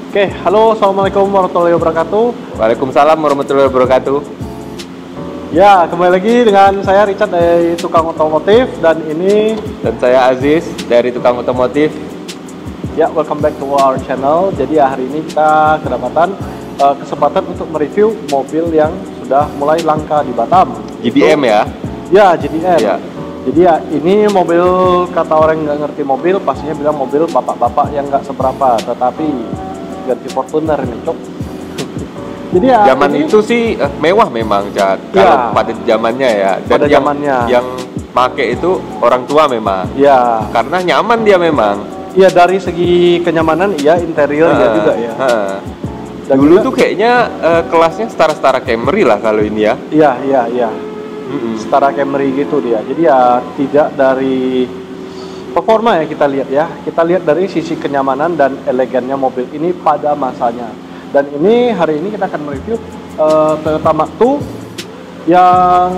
Oke, halo, assalamualaikum warahmatullahi wabarakatuh. Waalaikumsalam warahmatullahi wabarakatuh. Ya, kembali lagi dengan saya Richard dari Tukang Otomotif dan ini. Dan saya Aziz dari Tukang Otomotif. Ya, welcome back to our channel. Jadi hari ini kita kedapatan kesempatan untuk mereview mobil yang sudah mulai langka di Batam. JDM ya? Ya, JDM. Ya. Jadi ya, ini mobil, kata orang yang nggak ngerti mobil, pastinya bilang mobil bapak-bapak yang nggak seberapa, tetapi ganti Fortuner ini, Cok. Jadi ya, zaman ini, itu sih mewah memang, Cak. Kalau pada zamannya ya. Dan pada zamannya yang make itu orang tua memang. Ya. Karena nyaman dia memang. Iya, dari segi kenyamanan, iya, interior ya juga ya. Dan dulu juga, tuh kayaknya kelasnya setara-setara Camry lah kalau ini ya. Iya. Setara Camry gitu dia. Jadi ya tidak dari performa ya kita lihat ya. Kita lihat dari sisi kenyamanan dan elegannya mobil ini pada masanya. Dan ini hari ini kita akan mereview Toyota Mark II yang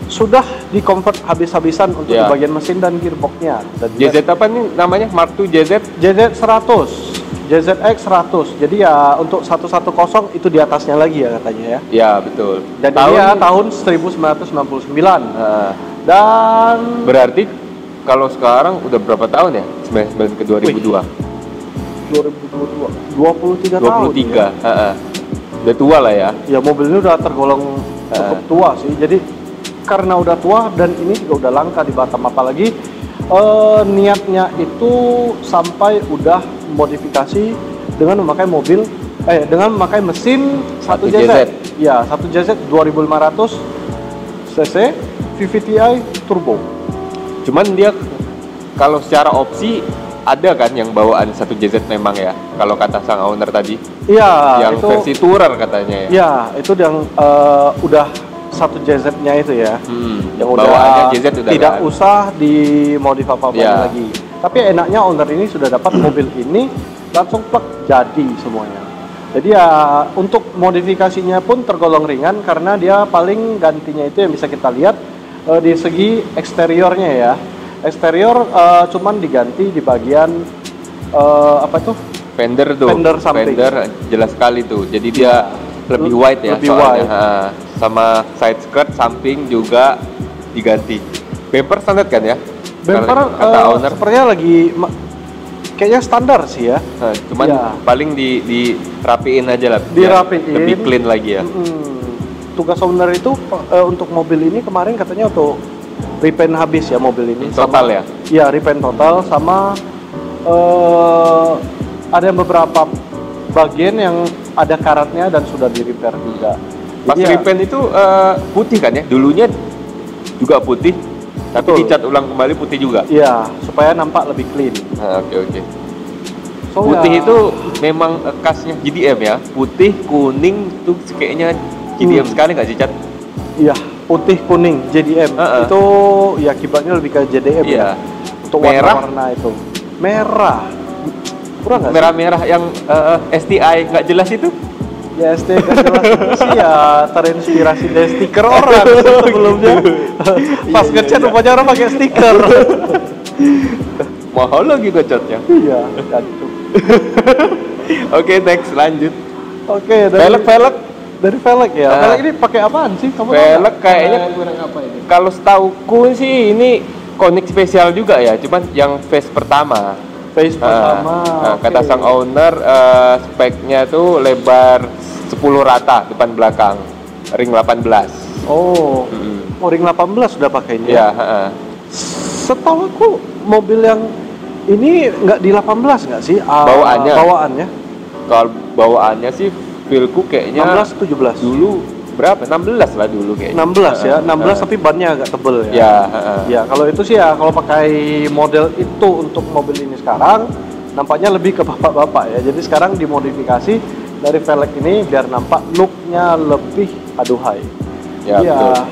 sudah di-convert habis-habisan untuk di bagian mesin dan gearboxnya. JZ apa nih namanya? Mark II JZ? JZ100, JZX 100. Jadi ya untuk 110 itu di atasnya lagi ya katanya ya. Ya betul. Dan ini ya tahun 1999. Dan berarti kalau sekarang udah berapa tahun ya? 99 ke 2002. 23 tahun. 23. Ya? Udah tua lah ya. Ya mobil ini udah tergolong cukup tua sih. Jadi karena udah tua dan ini juga udah langka di Batam, apalagi niatnya itu sampai udah modifikasi dengan memakai dengan memakai mesin 1 JZ. Ya, 1 JZ 2500 cc VVTi turbo. Cuman dia kalau secara opsi ada kan yang bawaan 1 JZ memang ya, kalau kata sang owner tadi. Iya, yang itu versi tourer katanya ya. Iya, itu yang udah 1 JZ-nya itu ya. Yang bawaannya JZ udah tidak usah dimodif apa-apa lagi. Tapi enaknya owner ini sudah dapat mobil ini langsung plug jadi semuanya. Jadi ya untuk modifikasinya pun tergolong ringan karena dia paling gantinya itu yang bisa kita lihat di segi eksteriornya ya. Eksterior cuman diganti di bagian apa itu? Fender tuh. Fender samping. Fender jelas sekali tuh. Jadi dia lebih wide ya lebih soalnya. Wide. Sama side skirt samping juga diganti. Bumper standar kan ya? Bumper kata owner sepertinya lagi kayaknya standar sih ya. Cuman paling dirapiin aja lah. Dirapiin. Lebih clean lagi ya. Tugas owner itu untuk mobil ini kemarin katanya untuk repaint habis ya mobil ini. Total ya? Iya, repaint total sama ada beberapa bagian yang ada karatnya dan sudah di repair juga. Pas repaint itu putih kan ya? Dulunya juga putih, tapi dicat ulang kembali putih juga. Iya, supaya nampak lebih clean. Oke. Putih itu memang khasnya JDM ya. Putih, kuning tuh kayaknya JDM sekali nggak sih, Cat? Iya, putih, kuning, JDM. Itu ya kibatnya lebih ke JDM ya. Untuk warna-warna itu. Merah. Kurang nggak? Merah-merah yang STI nggak jelas itu? Ya STI nggak jelas itu sih ya terinspirasi dari stiker orang sebelumnya. Pas ngecat rupanya orang pakai stiker. Mahal lagi ngecatnya. Iya, gantung. Oke, next lanjut. Oke, velg. Dari velg ya. Velg ini pakai apaan sih? Kamu velg kayaknya apa ini? Kalau setauku sih ini Konik spesial juga ya, cuman yang phase pertama. Kata sang owner speknya tuh lebar 10 rata depan belakang, ring 18. Oh, ring 18 sudah pakainya. Iya. Setahu aku mobil yang ini nggak di 18 nggak sih? Bawaannya? Kalau bawaannya sih feelku kayaknya 16-17 dulu. Berapa? 16 lah dulu kayaknya. 16 ya, 16 tapi bannya agak tebel ya. Ya, kalau itu sih ya, kalau pakai model itu untuk mobil ini sekarang nampaknya lebih ke bapak-bapak ya. Jadi sekarang dimodifikasi dari velg ini biar nampak looknya lebih aduhai. Ya, betul.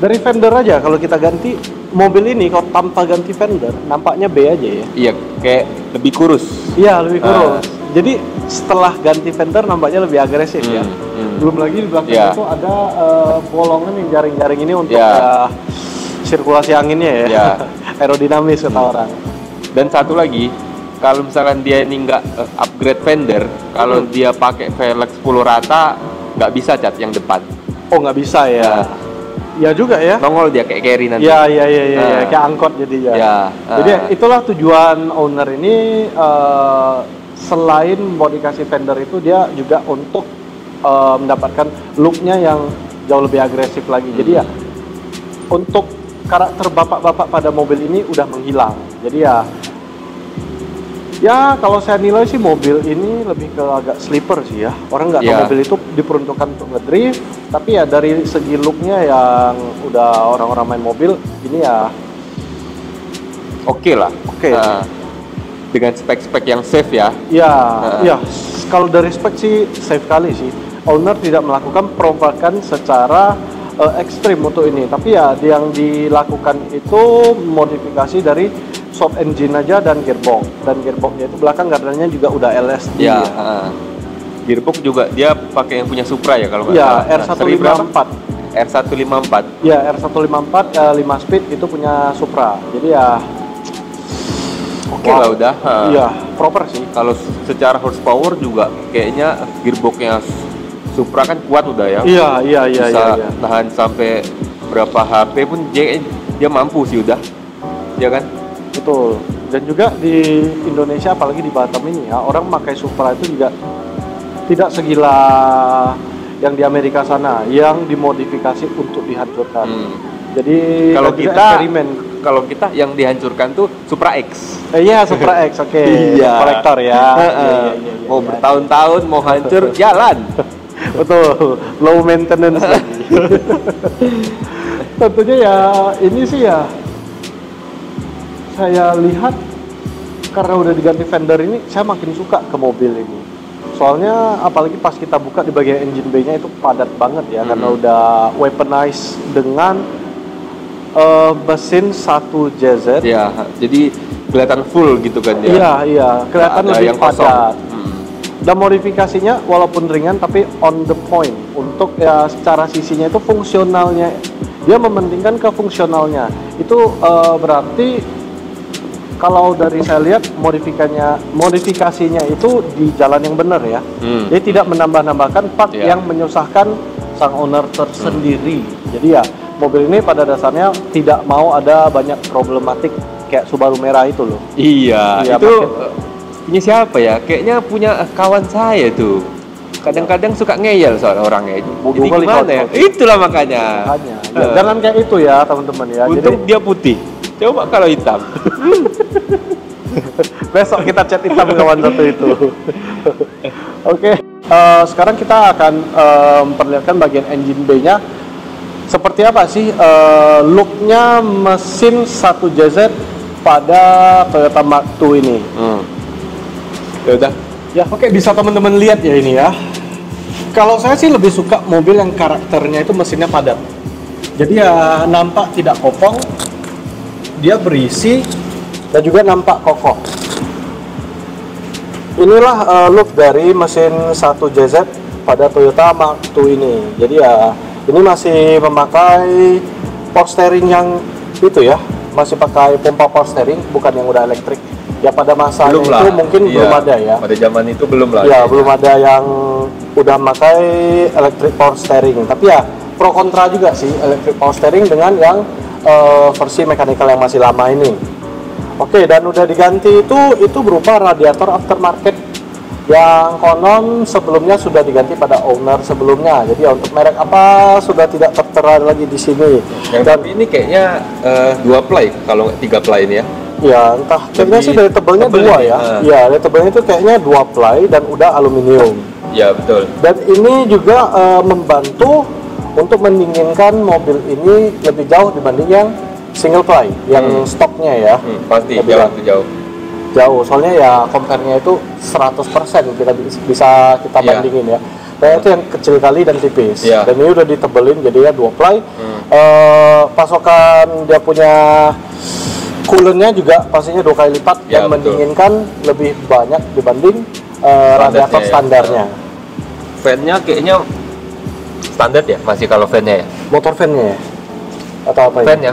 Dari fender aja kalau kita ganti mobil ini, kalau tanpa ganti fender nampaknya B aja ya. Iya, kayak lebih kurus. Iya, lebih kurus. Jadi setelah ganti fender nampaknya lebih agresif ya. Belum lagi di belakang itu ada bolongan yang jaring-jaring ini untuk sirkulasi anginnya ya. Aerodinamis kata orang. Dan satu lagi, kalau misalkan dia ini nggak upgrade fender, kalau dia pakai velg 10 rata nggak bisa cat yang depan. Oh nggak bisa ya? Ya juga ya. Nongol dia kayak carry nanti. Ya, kayak angkot jadi ya. Jadi itulah tujuan owner ini, selain modifikasi fender itu dia juga untuk mendapatkan looknya yang jauh lebih agresif lagi. Jadi ya untuk karakter bapak-bapak pada mobil ini udah menghilang. Jadi ya kalau saya nilai sih mobil ini lebih ke agak sleeper sih ya. Orang nggak tahu mobil itu diperuntukkan untuk ngedrift, tapi ya dari segi looknya yang udah orang-orang main mobil ini ya oke lah. Dengan spek-spek yang safe ya. Ya, kalau dari spek sih safe kali sih. Owner tidak melakukan perubahan secara ekstrim untuk ini, tapi ya yang dilakukan itu modifikasi dari soft engine aja dan gearboxnya itu belakang gardannya juga udah LSD ya. Gearbox juga dia pakai yang punya Supra ya kalau nggak salah. R154. Ya, R154 5 speed itu punya Supra. Jadi ya oke lah udah. Iya, proper sih. Kalau secara horsepower juga kayaknya gearboxnya Supra kan kuat udah ya. Iya. Bisa tahan sampai berapa HP pun dia mampu sih udah. Ya kan? Betul. Dan juga di Indonesia apalagi di Batam ini ya, orang pakai Supra itu juga tidak segila yang di Amerika sana yang dimodifikasi untuk dihancurkan. Jadi kalau kita yang dihancurkan tuh Supra X. Iya, Supra X. Oke. Iya. Kolektor ya. Mau bertahun-tahun mau hancur jalan. Betul, low maintenance lagi. Tentunya ya ini sih ya saya lihat karena udah diganti fender ini saya makin suka ke mobil ini. Soalnya apalagi pas kita buka di bagian engine bay-nya itu padat banget ya, karena udah weaponized dengan mesin 1 JZ. Ya, jadi kelihatan full gitu kan ya. Iya, kelihatan lebih padat. Dan modifikasinya walaupun ringan tapi on the point untuk ya secara sisinya itu fungsionalnya, dia mementingkan ke fungsionalnya itu berarti kalau dari saya lihat modifikasinya itu di jalan yang benar ya. Jadi tidak menambah-nambahkan part yang menyusahkan sang owner tersendiri. Jadi ya mobil ini pada dasarnya tidak mau ada banyak problematik kayak Subaru merah itu loh. Iya itu punya siapa ya? Kayaknya punya kawan saya tuh. Kadang-kadang suka ngeyel soal orangnya itu. Jadi gimana ya? Itulah makanya. Jangan kayak itu ya teman-teman ya. Untung dia putih. Coba kalau hitam. Besok kita chat hitam kawan satu itu. Oke. Sekarang kita akan memperlihatkan bagian engine bay-nya. Seperti apa sih looknya mesin 1 JZ pada Toyota Mark II ini? Ya udah. Ya oke, bisa teman-teman lihat ya ini ya. Kalau saya sih lebih suka mobil yang karakternya itu mesinnya padat. Jadi ya nampak tidak kopong, dia berisi dan juga nampak kokoh. Inilah look dari mesin 1 JZ pada Toyota Mark II ini. Jadi ya ini masih memakai power steering yang itu ya, masih pakai pompa power steering, bukan yang udah elektrik. Ya pada masanya itu mungkin belum ada ya. Pada zaman itu belum lah. Ya belum ada yang udah memakai electric power steering. Tapi ya pro kontra juga sih electric power steering dengan yang versi mechanical yang masih lama ini. Oke, dan udah diganti itu berupa radiator aftermarket yang konon sebelumnya sudah diganti pada owner sebelumnya. Jadi ya untuk merek apa sudah tidak tertera lagi di sini. Dan ini kayaknya 2 ply kalau nggak 3 ply ini ya. Ya entah, kayaknya sih dari tebelnya 2 ya. Iya, dari tebelnya itu kayaknya 2 ply dan udah aluminium. Ya betul. Dan ini juga membantu untuk mendinginkan mobil ini lebih jauh dibanding yang single ply, yang stoknya ya. Pasti jauh. Soalnya ya compare-nya itu 100% kita bisa kita bandingin ya. Nah, itu yang kecil kali dan tipis. Dan ini udah ditebelin jadi ya 2 ply. Pasokan dia punya coolant-nya juga pastinya 2 kali lipat dan mendinginkan lebih banyak dibanding radiator standarnya. Fan-nya kayaknya standar ya, masih kalau fan-nya ya. Motor fan-nya ya? Atau apa fan-nya,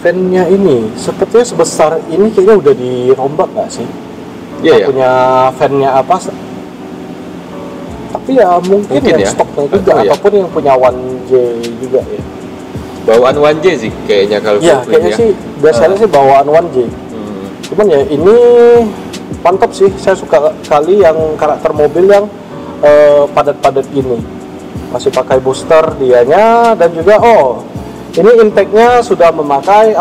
fan-nya ini sepertinya sebesar ini kayaknya udah dirombak nggak sih? Iya, punya fan-nya apa. Tapi ya mungkin yang stoknya juga, ataupun yang punya 1J juga ya. Bawaan 1J sih kayaknya kalau kayaknya sih biasanya sih bawaan 1J. Cuman ya ini mantap sih, saya suka kali yang karakter mobil yang padat-padat gini. Masih pakai booster dianya, dan juga ini intake-nya sudah memakai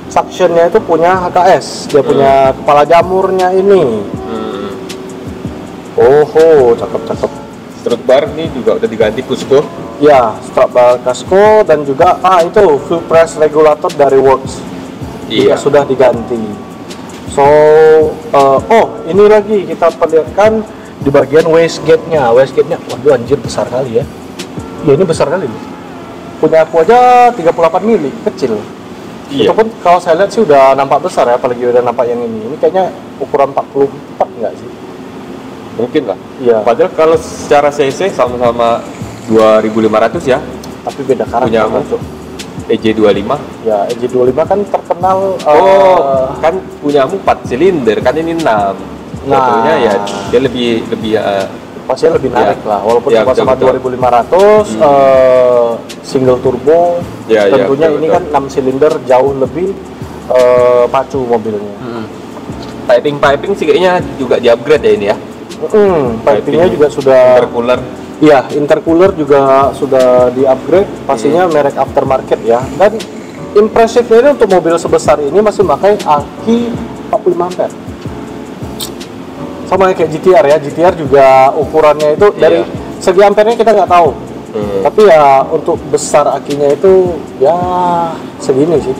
suction-nya itu punya HKS. Dia punya kepala jamurnya ini. Cakep. Strut bar ini juga udah diganti Cusco. Ya, strut bar Cusco, dan juga itu full press regulator dari Works. Juga sudah diganti. So, ini lagi kita perlihatkan di bagian wastegate-nya. Wastegate-nya, waduh anjir besar kali ya. Ya ini besar kali. Punya aku aja 38 mili, kecil. Itu pun kalau saya lihat sih udah nampak besar ya, apalagi udah nampak yang ini. Ini kayaknya ukuran 44 enggak sih? Mungkin lah. Iya. Padahal kalau secara cc sama-sama 2500 ya. Tapi beda karakter. Punya untuk EJ25. Ya, EJ25 kan terkenal kan punyamu 4 silinder, kan ini 6. Nah, ya dia lebih pastinya lebih narik lah, walaupun sama 2500 single turbo. Tentunya ini kan 6 silinder jauh lebih pacu mobilnya. Piping sih kayaknya juga di-upgrade ya ini ya. Pipingnya juga sudah intercooler. Iya, intercooler juga sudah di-upgrade, pastinya merek aftermarket ya. Dan impresifnya ini untuk mobil sebesar ini masih memakai aki 45 ampere. Sama kayak GTR ya, GTR juga ukurannya itu dari segi ampernya kita nggak tahu. Tapi ya untuk besar akinya itu ya segini sih.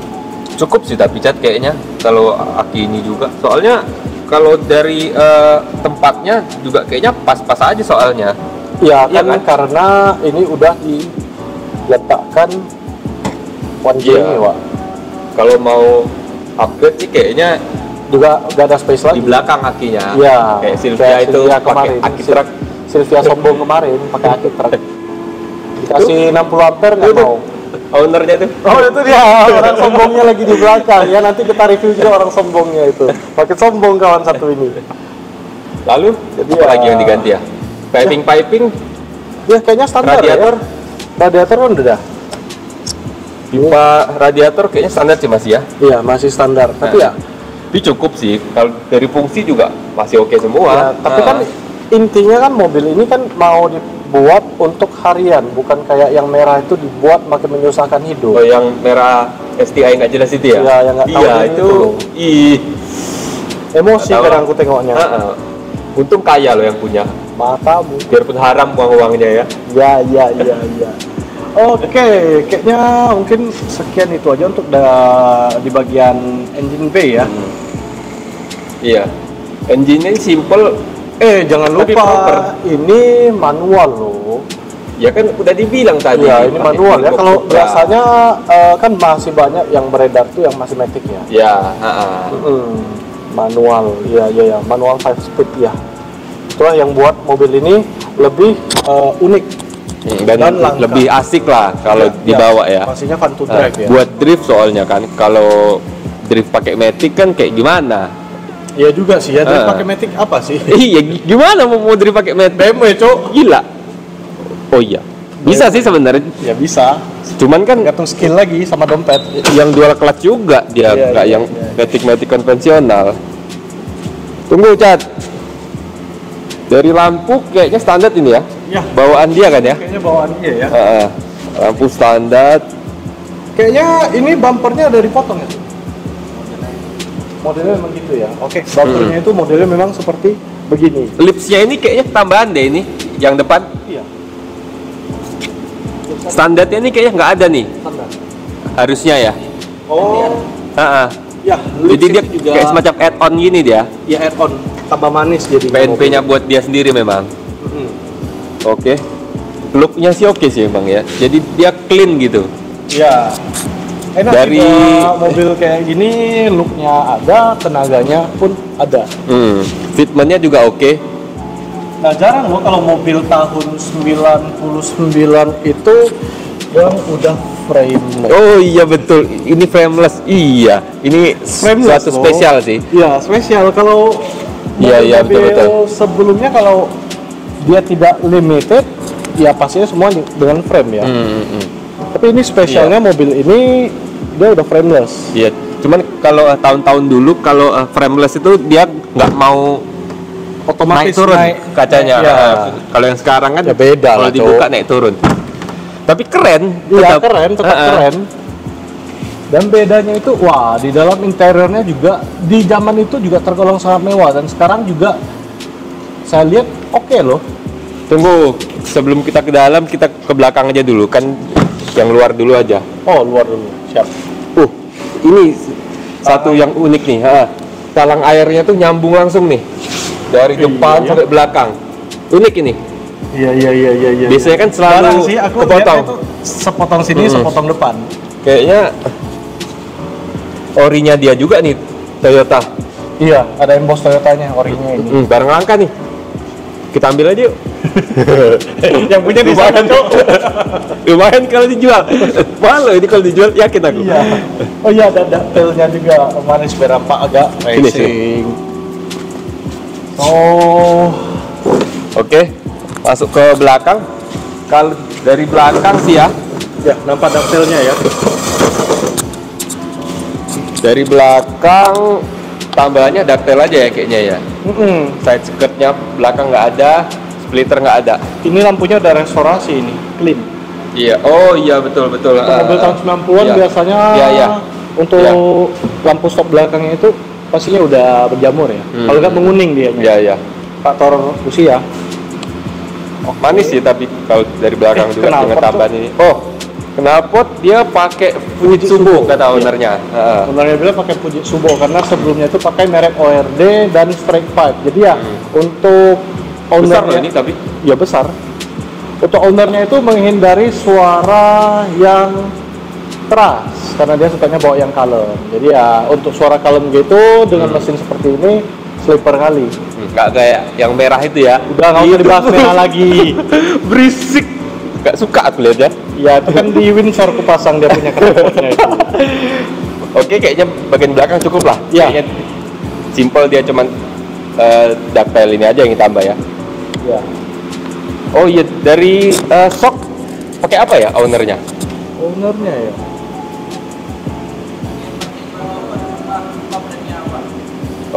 Cukup sih tapi Cat kayaknya kalau aki ini juga. Soalnya kalau dari tempatnya juga kayaknya pas-pas aja soalnya. Ya kan, karena ini udah diletakkan 1J ini, Wak. Kalau mau upgrade sih kayaknya juga gak ada space lagi di belakang akinya. Iya. Kayak Silvia itu pakai aki truk. Silvia sombong kemarin pakai aki truk. Dikasih 60 ampere nggak mau. Ownernya itu. Itu dia, orang sombongnya lagi di belakang ya. Nanti kita review juga orang sombongnya itu. Pakai sombong kawan satu ini. Lalu jadi apa lagi yang diganti ya? Piping ya kayaknya standar. Radiator kan udah. Pipa radiator kayaknya standar sih masih ya. Iya, masih standar. Tapi ya tapi cukup sih, kalau dari fungsi juga masih oke semua. Tapi kan intinya kan mobil ini kan mau dibuat untuk harian, bukan kayak yang merah itu dibuat makin menyusahkan hidup. Yang merah STI nggak jelas itu ya? Iya, yang nggak tahu itu. Emosi kadang aku tengoknya. Untung kaya loh yang punya. Matamu. Biarpun haram uang-uangnya ya. Iya. Oke, kayaknya mungkin sekian itu aja untuk di bagian engine bay ya. Iya. Engine-nya simple. Jangan lupa ini manual loh. Ya kan udah dibilang tadi. Ya, ini manual ya. Kalau biasanya kan masih banyak yang beredar tuh yang masih matic ya. Ya, manual. Iya, manual 5 speed ya. Itulah yang buat mobil ini lebih unik. Dan lebih asik lah kalau dibawa ya. Pastinya fun to drive ya. Buat drift soalnya kan, kalau drift pakai matic kan kayak gimana? Iya juga sih ya, drift pakai matic apa sih? Iya, gimana mau drift pakai matic? BMW, Cok. Gila. Oh iya. Bisa sih sebenarnya. Ya bisa. Cuman kan tergantung skill lagi sama dompet. Yang dual clutch juga dia, nggak yang matic konvensional. Tunggu, Cat. Dari lampu kayaknya standar ini ya? Ya. Bawaan dia kan ya? Kayaknya bawaan dia ya. Lampu standar. Kayaknya ini bumpernya dari potong ya? Modelnya memang gitu ya? Oke, bumpernya itu modelnya memang seperti begini. Lipsnya ini kayaknya tambahan deh ini, yang depan. Iya. Standarnya ini kayaknya nggak ada nih. Standar. Harusnya ya? Ya, jadi dia juga kayak semacam add-on gini dia? Ya, add-on. Tambah manis jadi. PNP-nya buat dia sendiri memang. Oke. Look-nya sih oke sih Bang ya. Jadi dia clean gitu. Ya. Enak dari mobil kayak gini, look-nya ada, tenaganya pun ada. Fitment-nya juga oke. Nah, jarang loh kalau mobil tahun 99 itu yang udah frameless. Oh iya betul, ini frameless. Iya, ini frameless suatu spesial sih. Iya, spesial. Kalau Iya, betul. Sebelumnya kalau dia tidak limited, ya pastinya semua dengan frame ya. Tapi ini spesialnya mobil ini dia udah frameless. Iya, cuman kalau tahun-tahun dulu kalau frameless itu dia nggak mau Otomatis naik turun kacanya. Ya. Kalau yang sekarang kan Ya beda kalau lah, dibuka naik turun. Tapi keren. Iya keren, tetap keren. Dan bedanya itu, wah di dalam interiornya juga di zaman itu juga tergolong sangat mewah dan sekarang juga saya lihat oke loh. Tunggu, sebelum kita ke dalam kita ke belakang aja dulu kan, yang luar dulu aja. Oh luar dulu, siap. Ini satu yang unik nih. Talang airnya tuh nyambung langsung nih dari depan sampai belakang. Unik ini. Iya. Biasanya kan selalu sih, aku kepotong. itu sepotong sini, sepotong depan. Kayaknya orinya dia juga nih Toyota. Iya, ada emboss Toyotanya orinya ini. Barang langka nih. Kita ambil aja yuk. Yang punya di sana, Cok. Lumayan kalau dijual. Mahal loh ini kalau dijual, yakin aku. Iya. Oh iya, ada detailnya juga. Manis berapa agak racing. Oh. Oke. Masuk ke belakang. Kalau dari belakang sih ya. Ya, nampak detailnya ya. Dari belakang tambahannya detail aja ya kayaknya ya. Side skirtnya belakang nggak ada, splitter nggak ada. Ini lampunya udah restorasi ini, clean. Iya, oh iya betul. Untuk mobil tahun 90-an iya. biasanya untuk lampu stop belakangnya itu pastinya udah berjamur ya. Kalau nggak menguning dia. Iya. Faktor usia. Manis sih tapi kalau dari belakang juga dengan tambahan ini. Knalpot dia pakai Fujitsu kata ownernya. Ownernya bilang pakai Fujitsu karena sebelumnya itu pakai merek ORD dan Strike Pipe. Jadi ya untuk ownernya besar loh ini tapi. Ya besar. Untuk ownernya itu menghindari suara yang keras karena dia sukanya bawa yang kalem. Jadi ya untuk suara kalem gitu dengan mesin seperti ini sleeper kali. Nggak kayak yang merah itu ya. Udah nggak usah dibahas merah lagi. Berisik. Nggak suka aku lihat ya. Ya itu kan di Windsor aku pasang dia punya knalpotnya itu. Oke, kayaknya bagian belakang cukup lah. Ya. Kayaknya simple dia cuman detail ini aja yang ditambah ya. Ya. Oh iya, dari shock pakai apa ya ownernya? Ownernya ya.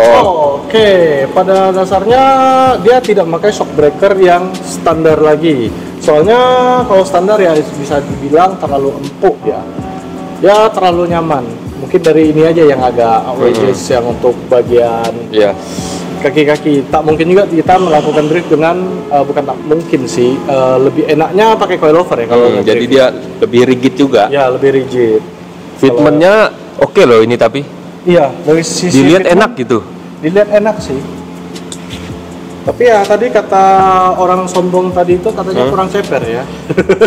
Oke. Pada dasarnya dia tidak memakai shock breaker yang standar lagi. Soalnya kalau standar ya bisa dibilang terlalu empuk ya. Dia terlalu nyaman. Mungkin dari ini aja yang agak outrageous yang untuk bagian kaki-kaki. Tak mungkin juga kita melakukan drift dengan bukan tak mungkin sih. Lebih enaknya pakai coilover ya kalau jadi dia lebih rigid juga. Ya, lebih rigid. Fitmentnya oke loh ini tapi. Iya, dari sisi dilihat enak gitu. Dilihat enak sih. Tapi ya tadi kata orang sombong tadi itu katanya kurang ceper ya.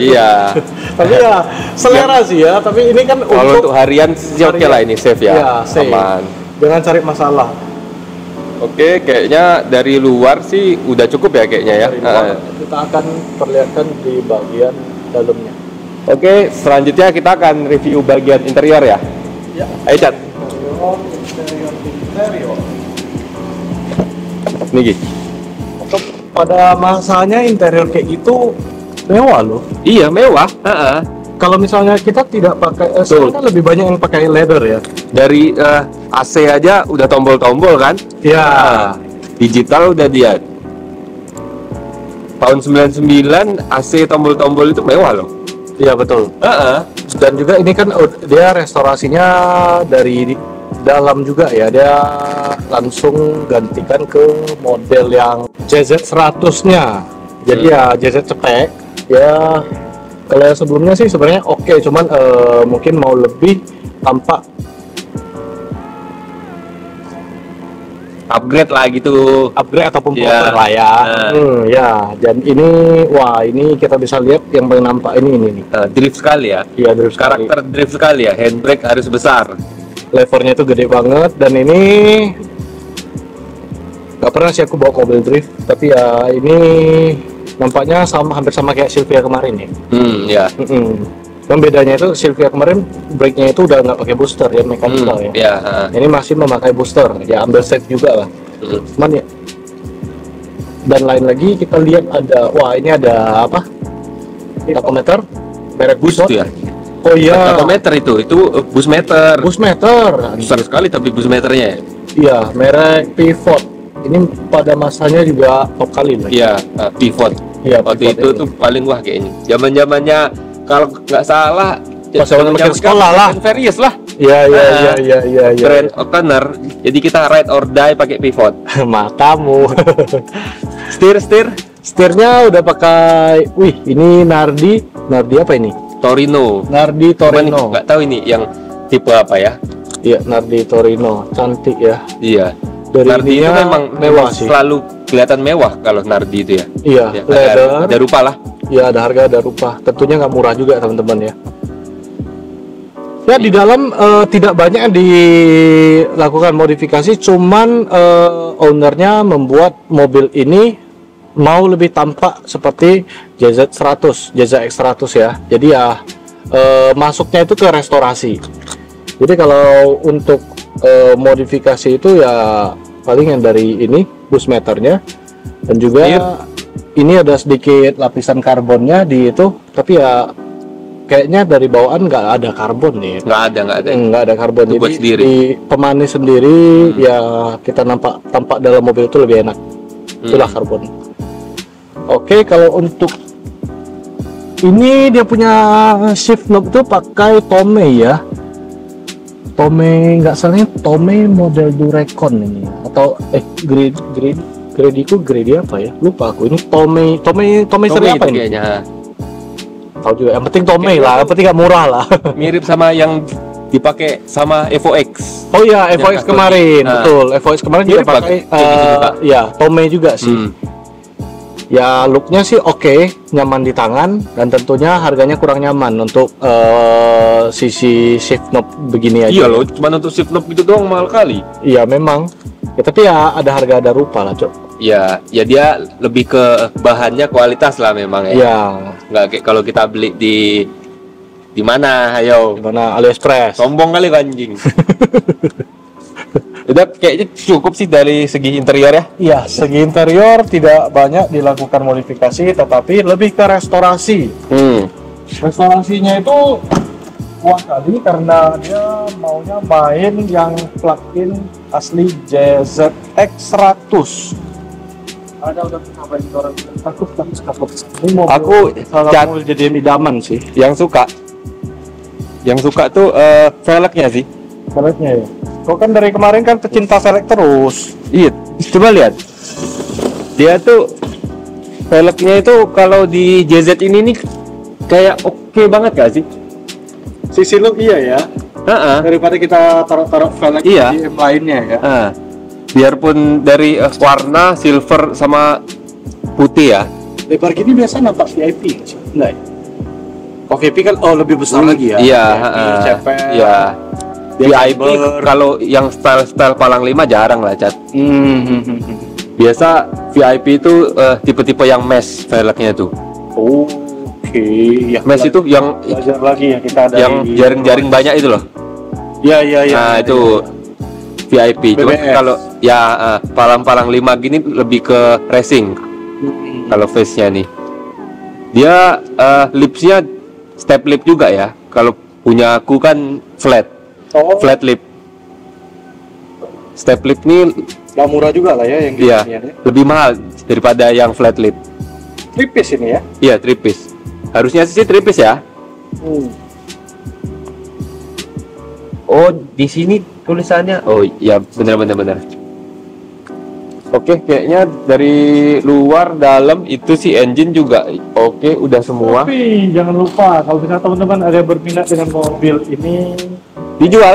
Iya. Tapi ya selera sih ya. Tapi ini kan kalau untuk harian sih oke lah ini safe ya. Iya, safe. Aman. Jangan cari masalah. Oke, kayaknya dari luar sih udah cukup ya kayaknya ya. Kita akan perlihatkan di bagian dalamnya. Oke, selanjutnya kita akan review bagian interior ya. Ya. Ayo Cat. Interior. Nih. Pada masanya interior kayak gitu mewah loh. Iya mewah. Kalau misalnya kita tidak pakai, sekarang kan lebih banyak yang pakai leather ya. Dari AC aja udah tombol-tombol kan? Ya. Digital udah dia. Tahun 99 AC tombol-tombol itu mewah loh. Iya betul. Dan juga ini kan dia restorasinya dari dalam juga ya, dia langsung gantikan ke model yang JZ100-nya. Jadi ya JZ cepek ya. Kalau yang sebelumnya sih sebenarnya oke, cuman mungkin mau lebih tampak upgrade lah gitu, upgrade ataupun proper lah ya. Ya, dan ini wah ini kita bisa lihat yang paling nampak ini nih. Drift sekali ya. Iya, drift sekali. Karakter drift sekali ya, handbrake harus besar. Levernya itu gede banget dan ini nggak pernah sih aku bawa mobil drift, tapi ya ini nampaknya hampir sama kayak Silvia kemarin ya. Ya. Dan bedanya itu Silvia kemarin brake-nya itu udah nggak pakai booster ya, mekanikal ya. Iya. Ini masih memakai booster, ya ambil set juga lah. Cuman ya Dan lain lagi kita lihat ada, wah ini ada apa? Tachometer merek Boost ya. Oh iya. Tachometer itu boost meter. Boost meter. Besar sekali tapi boost meternya. Iya, merek Pivot. Ini pada masanya juga top kali lah. Iya, Pivot. Iya, waktu itu tuh paling wah kayaknya. Zaman-zamannya kalau nggak salah pas zaman sekolah lah. Various lah. Iya. Trent O'Connor. Jadi kita ride or die pakai Pivot. Matamu. Setirnya udah pakai. Wih, ini Nardi apa ini? Torino. Nardi Torino. Nggak tahu ini yang tipe apa ya? Iya, Nardi Torino. Cantik ya. Iya. Dari Nardi itu memang mewah sih. Selalu kelihatan mewah kalau Nardi itu ya. Iya, ya, leather. Ada rupa lah. Iya, ada harga, ada rupa. Tentunya nggak murah juga teman-teman ya. Ya di dalam tidak banyak yang dilakukan modifikasi, cuman ownernya membuat mobil ini mau lebih tampak seperti JZ100, JZX100 ya. Jadi ya masuknya itu ke restorasi. Jadi kalau untuk modifikasi itu ya paling yang dari ini boost meternya, dan juga ini ada sedikit lapisan karbonnya di itu, tapi ya kayaknya dari bawaan nggak ada karbon nih. Nggak ada karbon. Jadi sendiri. Di pemanis sendiri ya kita tampak dalam mobil itu lebih enak. Itulah karbon. Oke, kalau untuk ini dia punya shift knob itu pakai Tomei ya. Tomei, nggak salahnya Tomei model Durecon ini atau grade apa ya? Lupa aku. Ini Tomei seri apa ini? Kayaknya. Tahu juga. Yang penting Tomei lah, yang penting nggak murah lah. Mirip sama yang dipakai sama Evo X. Oh iya, Evo X kemarin, betul. Evo X kemarin juga pakai ya Tomei juga sih. Ya looknya sih oke, nyaman di tangan, dan tentunya harganya kurang nyaman untuk sisi shift knob begini aja. Iya loh, cuma untuk shift knob itu doang mahal kali. Iya memang. Ya, tapi ya ada harga ada rupa lah, Cok. Ya dia lebih ke bahannya kualitas lah memang ya. Iya. Nggak kayak kalau kita beli di mana, ayo. Di mana, AliExpress. Sombong kali anjing. Udah kayaknya cukup sih dari segi interior ya. Iya, segi interior tidak banyak dilakukan modifikasi, tetapi lebih ke restorasi. Restorasinya itu wah kali karena dia maunya main yang plug-in asli JZX100. Ada udah ngapain orang takut. Ini mobil, aku mobil jadi idaman sih. Yang suka tuh velgnya sih. Velgnya ya. Kok kan dari kemarin kan pecinta velg terus. Iya, coba lihat. Dia tuh velgnya itu kalau di JZ ini nih kayak oke banget gak sih? Sisi look iya ya. Daripada kita taruh velg di M lainnya ya. Biarpun dari warna silver sama putih ya. Lebar gini biasa nampak VIP sih? Enggak ya? Oh VIP kan lebih besar lagi ya? Iya. Iya. VIP kalau yang style palang 5 jarang lah, Cat. Biasa VIP itu tipe-tipe yang mesh velgnya tuh. Oke. Ya, mesh itu yang belajar lagi ya kita ada yang jaring-jaring banyak itu loh. Iya. Nah, itu VIP. Cuma kalau ya palang-palang 5 gini lebih ke racing. Kalau face-nya nih. Dia lipsnya step lip juga ya. Kalau punya aku kan flat. Flat lip. Step lip nih nggak murah juga lah ya yang iya, lebih mahal daripada yang flat lip. Tripis ini ya? Iya, tripis. Harusnya sih tripis ya. Oh, di sini tulisannya. Oh, iya benar. Oke, kayaknya dari luar dalam itu sih engine juga oke, udah semua. Tapi jangan lupa kalau misalnya teman-teman ada yang berminat dengan mobil ini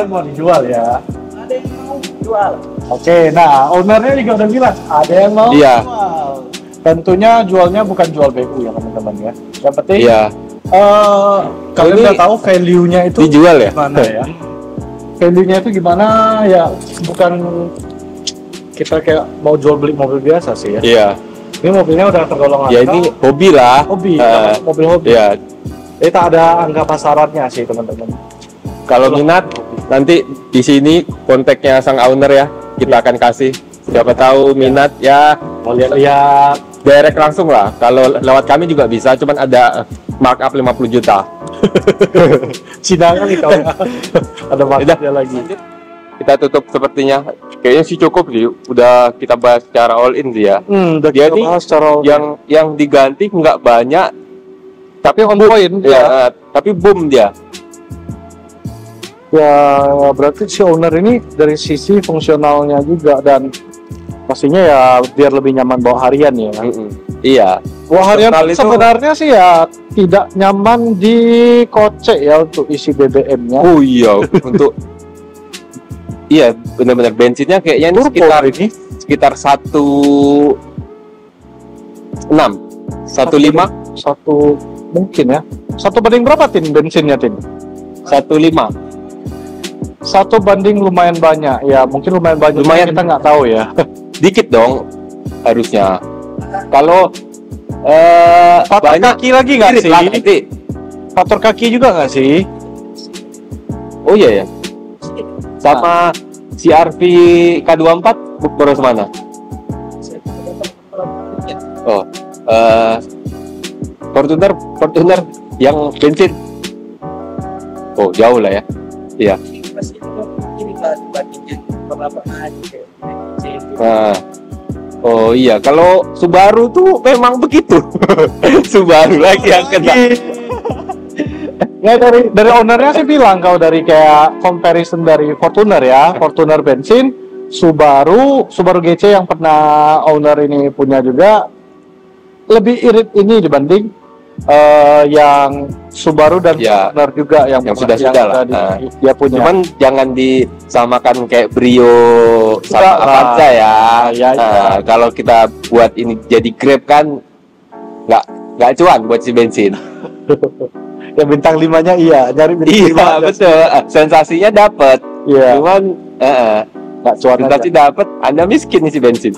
mau dijual ya. Ada yang mau jual. Oke, nah ownernya juga udah bilang ada yang mau jual. Tentunya jualnya bukan jual BU ya teman-teman ya. Yang penting kalian udah tahu value-nya itu dijual ya. Gimana ya? Value-nya itu gimana ya? Bukan kita kayak mau jual beli mobil biasa sih ya. Iya. Ini mobilnya udah tergolong ya ini hobi lah. Mobil hobi. Iya. Jadi tak ada angka pasarannya sih teman-teman. Kalau minat nanti di sini kontaknya sang owner ya, kita akan kasih Siapa tahu minat ya, Mau lihat-lihat. direct langsung lah. Kalau lewat kami juga bisa, cuman ada markup 50 juta. Cina kali kau. Ada marketnya lagi. Lanjut. Kita tutup sepertinya. Kayaknya sih cukup sih. Udah kita bahas secara all in sih ya. Udah Dia kita ini bahas secara yang diganti nggak banyak, tapi on point ya, tapi boom dia. Ya berarti si owner ini dari sisi fungsionalnya juga, dan pastinya ya biar lebih nyaman bawa harian ya. Iya. Bawa harian Total itu- sebenarnya sih ya tidak nyaman di kocek ya untuk isi BBM-nya. Oh iya, untuk iya benar-benar bensinnya kayaknya ini Turbo sekitar ini sekitar 1,5 satu mungkin ya. Satu banding berapa tin bensinnya tin? 1,5. Satu banding lumayan banyak ya, mungkin lumayan banyak. Lumayan. Kita nggak tahu ya. Dikit dong harusnya. Kalau Faktor banyak kaki lagi nggak irit sih? lah nanti. Faktor kaki juga nggak sih? Oh iya ya. Sama CR-V K24 boros mana? Oh, Fortuner yang bensin. Oh, jauh lah ya. Iya. Nah, oh iya, kalau Subaru tuh memang begitu. Subaru lagi yang kena. Ya dari ownernya sih bilang kalau dari kayak comparison dari Fortuner ya, Fortuner bensin, Subaru GC yang pernah owner ini punya juga lebih irit ini dibanding yang Subaru dan Ya, Fortuner juga yang sudah-sudah lah. Dia punya. Cuman jangan disamakan kayak Brio sama Enggak lah. Avanza ya. Ya, Nah, kalau kita buat ini jadi Grab kan nggak cuan buat si bensin. Ya bintang 5-nya iya, nyari bintang Iya 5 betul. Sensasinya dapat. Iya, Cuman nggak cuan aja. sensasi dapat, Anda miskin nih si bensin.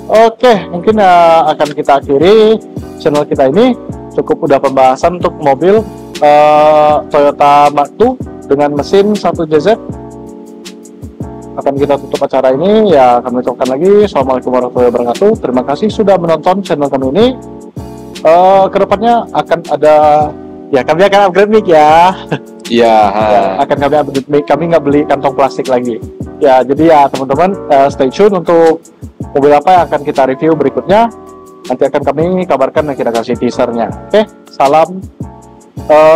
Oke, mungkin akan kita akhiri channel kita ini. Cukup udah pembahasan untuk mobil Toyota Mark II dengan mesin 1JZ. Akan kita tutup acara ini. Ya, kami ucapkan lagi Assalamualaikum warahmatullahi wabarakatuh. Terima kasih sudah menonton channel kami ini. Kedepannya akan ada, ya kami akan upgrade mic ya. Iya. Ya, akan kami upgrade mic. Kami nggak beli kantong plastik lagi. Ya, jadi ya teman-teman stay tune untuk mobil apa yang akan kita review berikutnya. Nanti akan kami kabarkan dan kita kasih teasernya. Oke, salam,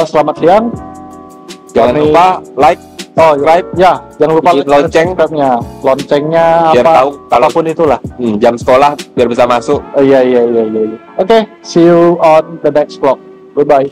selamat siang. Jangan Kami- lupa like, subscribe. Ya, jangan lupa bikin lonceng. subscribe-nya. Loncengnya biar apa? tahu kalau Apapun itulah. jam sekolah biar bisa masuk. Iya. Oke, see you on the next vlog. Goodbye.